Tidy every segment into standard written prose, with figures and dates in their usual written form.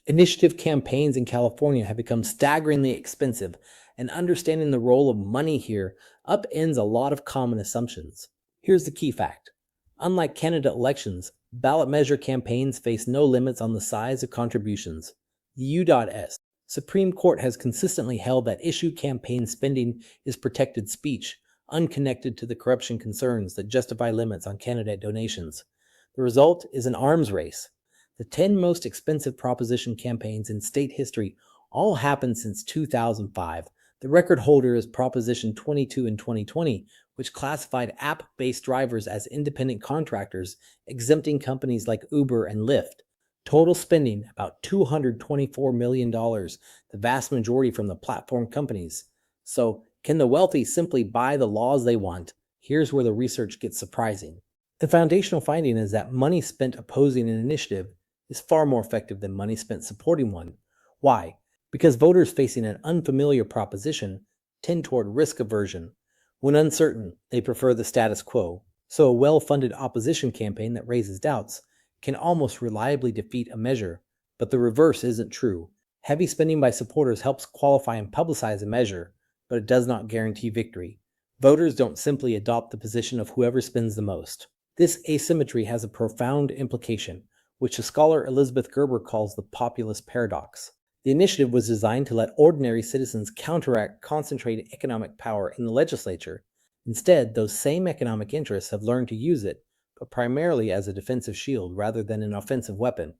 Initiative campaigns in California have become staggeringly expensive, and understanding the role of money here upends a lot of common assumptions. Here's the key fact. Unlike candidate elections, ballot measure campaigns face no limits on the size of contributions. The U.S. Supreme Court has consistently held that issue campaign spending is protected speech, unconnected to the corruption concerns that justify limits on candidate donations. The result is an arms race. The 10 most expensive proposition campaigns in state history all happened since 2005. The record holder is Proposition 22 in 2020, which classified app-based drivers as independent contractors, exempting companies like Uber and Lyft. Total spending about $224 million, the vast majority from the platform companies. So, can the wealthy simply buy the laws they want? Here's where the research gets surprising. The foundational finding is that money spent opposing an initiative is far more effective than money spent supporting one. Why? Because voters facing an unfamiliar proposition tend toward risk aversion. When uncertain, they prefer the status quo. So a well-funded opposition campaign that raises doubts can almost reliably defeat a measure. But the reverse isn't true. Heavy spending by supporters helps qualify and publicize a measure, but it does not guarantee victory. Voters don't simply adopt the position of whoever spends the most. This asymmetry has a profound implication, which the scholar Elizabeth Gerber calls the populist paradox. The initiative was designed to let ordinary citizens counteract concentrated economic power in the legislature. Instead, those same economic interests have learned to use it, but primarily as a defensive shield rather than an offensive weapon.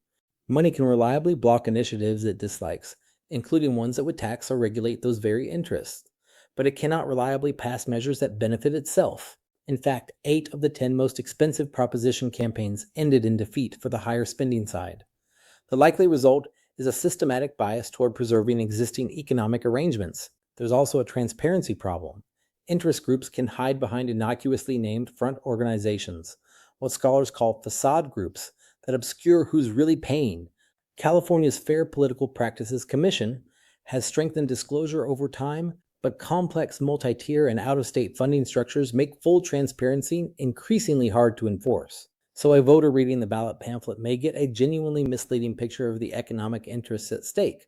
Money can reliably block initiatives it dislikes, including ones that would tax or regulate those very interests. But it cannot reliably pass measures that benefit itself. In fact, 8 of the 10 most expensive proposition campaigns ended in defeat for the higher spending side. The likely result is a systematic bias toward preserving existing economic arrangements. There's also a transparency problem. Interest groups can hide behind innocuously named front organizations, what scholars call facade groups, that obscure who's really paying. California's Fair Political Practices Commission has strengthened disclosure over time, but complex multi-tier and out-of-state funding structures make full transparency increasingly hard to enforce. So a voter reading the ballot pamphlet may get a genuinely misleading picture of the economic interests at stake.